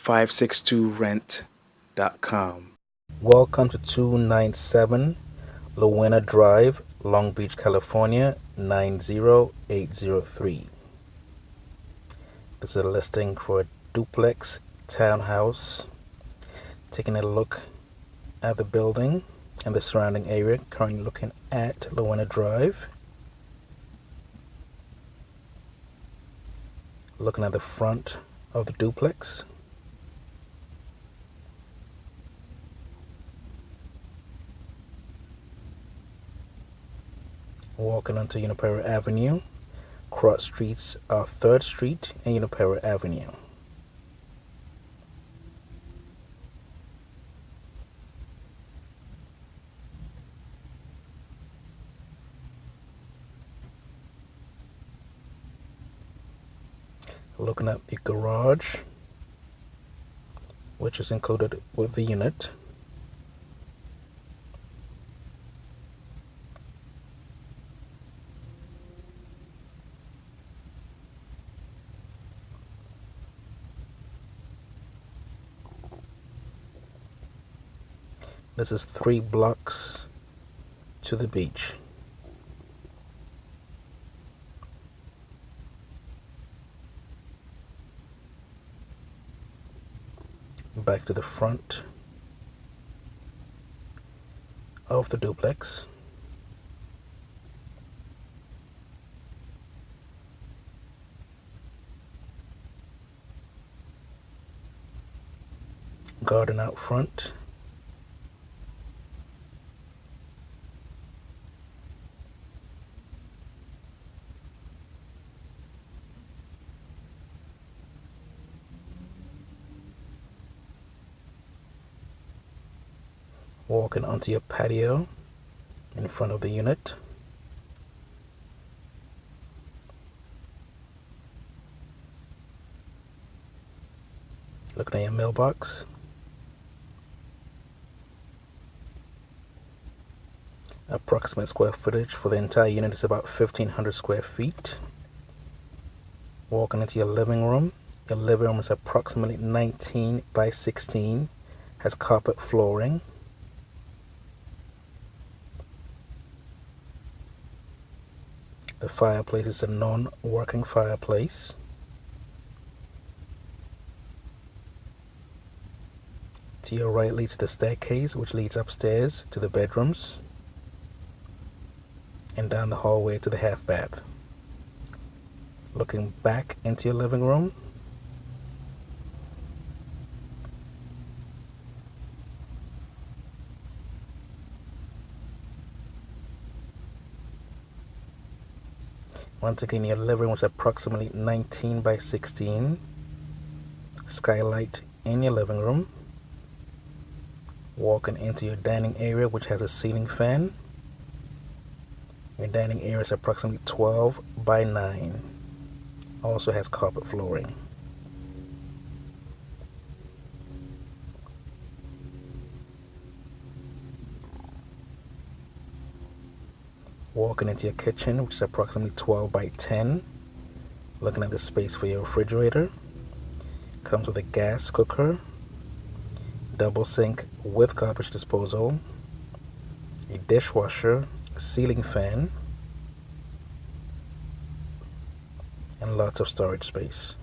562rent.com. Welcome to 297 Lowena Drive, Long Beach, California 90803. This is a listing for a duplex townhouse. Taking a look at the building and the surrounding area. Currently looking at Lowena Drive. Looking at the front of the duplex. Walking onto Junipero Avenue. Cross streets are 3rd Street and Junipero Avenue. Looking at the garage, which is included with the unit. This is 3 blocks to the beach. Back to the front of the duplex. Garden out front. Walking onto your patio in front of the unit. Looking at your mailbox. Approximate square footage for the entire unit is about 1,500 square feet. Walking into your living room. Your living room is approximately 19 by 16. Has carpet flooring. The fireplace is a non-working fireplace. To your right leads the staircase, which leads upstairs to the bedrooms and down the hallway to the half bath. Looking back into your living room, once again, your living room is approximately 19 by 16. Skylight in your living room. Walking into your dining area, which has a ceiling fan. Your dining area is approximately 12 by 9. Also has carpet flooring. Walking into your kitchen, which is approximately 12 by 10. Looking at the space for your refrigerator. Comes with a gas cooker, double sink with garbage disposal, a dishwasher, a ceiling fan, and lots of storage space.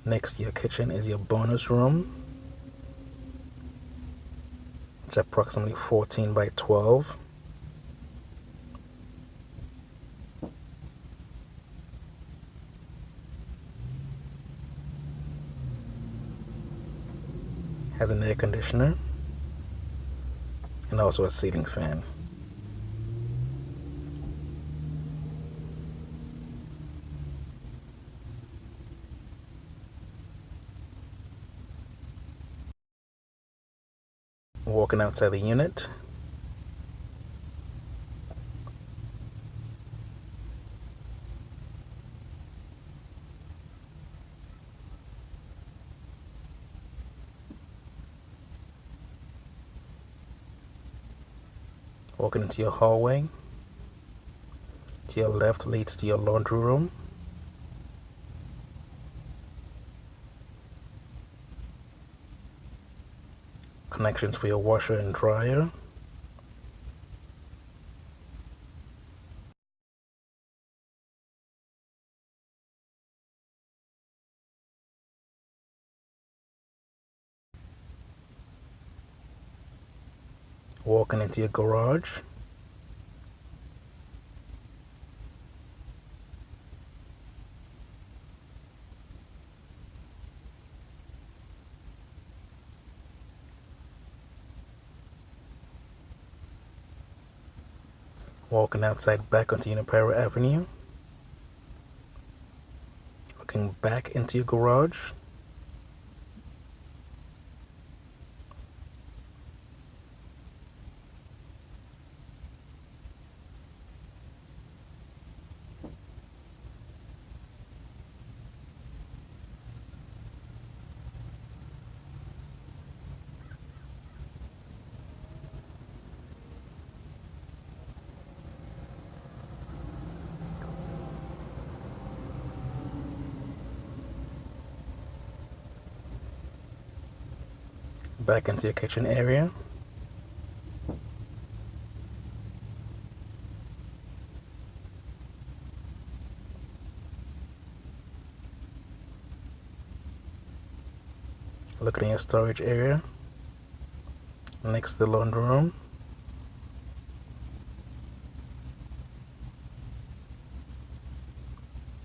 Next to your kitchen is your bonus room. It's approximately 14 by 12. Has an air conditioner and also a ceiling fan. Walking outside the unit, Walking into your hallway. To your left leads to your laundry room. Connections for your washer and dryer. Walking into your garage. Walking outside back onto Unipara Avenue. Looking back into your garage. Back into your kitchen area. Looking in your storage area. Next to the laundry room.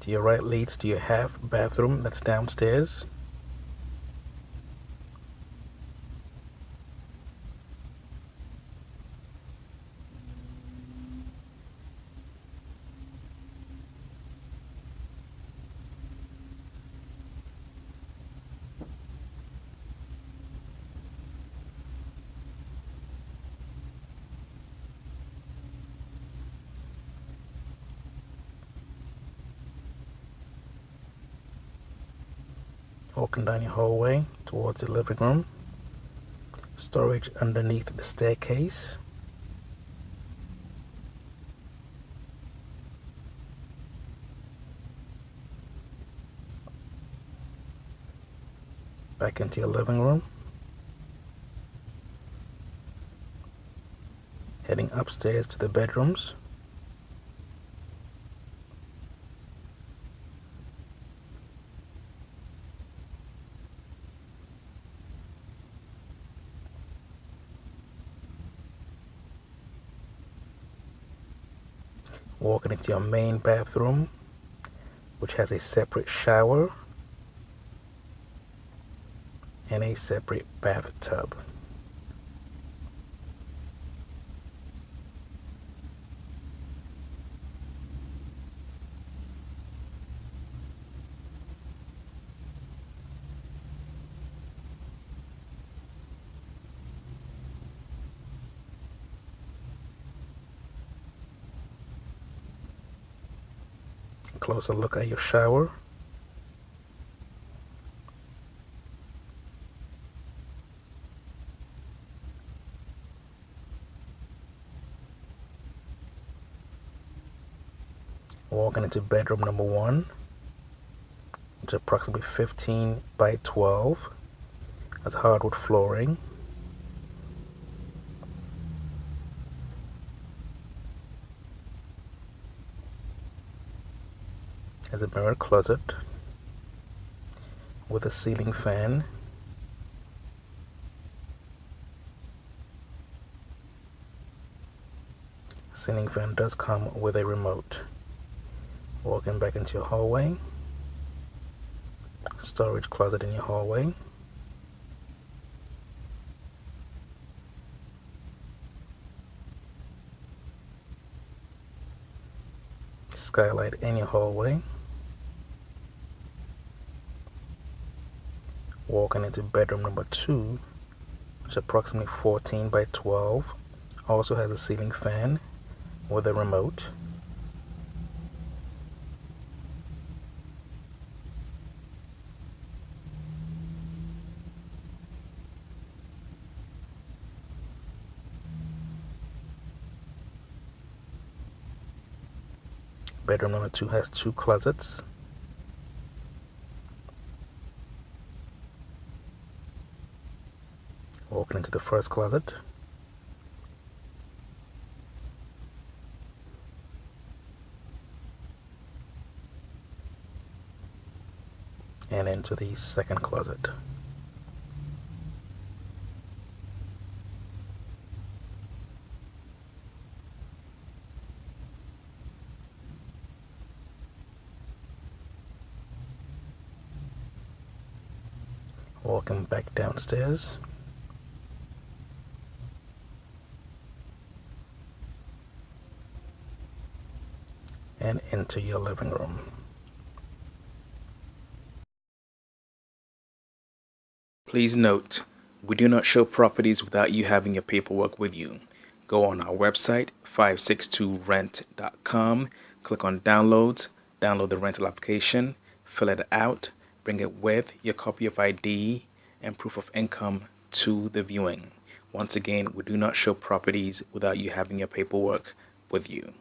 To your right leads to your half bathroom that's downstairs. Walking down your hallway towards the living room. Storage underneath the staircase. Back into your living room. Heading upstairs to the bedrooms. Walking into your main bathroom, which has a separate shower and a separate bathtub. Closer look at your shower. Walking into bedroom number 1, which is approximately 15 by 12. Has hardwood flooring. Has a mirror closet with a ceiling fan. Ceiling fan does come with a remote. Walking back into your hallway. Storage closet in your hallway. Skylight in your hallway. Walking into bedroom number 2, which is approximately 14 by 12. Also has a ceiling fan with a remote. Bedroom number 2 has 2 closets. Walking into the first closet. And into the second closet. Walking back downstairs. And into your living room. Please note, we do not show properties without you having your paperwork with you. Go on our website, 562rent.com, click on downloads, download the rental application, fill it out, bring it with your copy of ID and proof of income to the viewing. Once again, we do not show properties without you having your paperwork with you.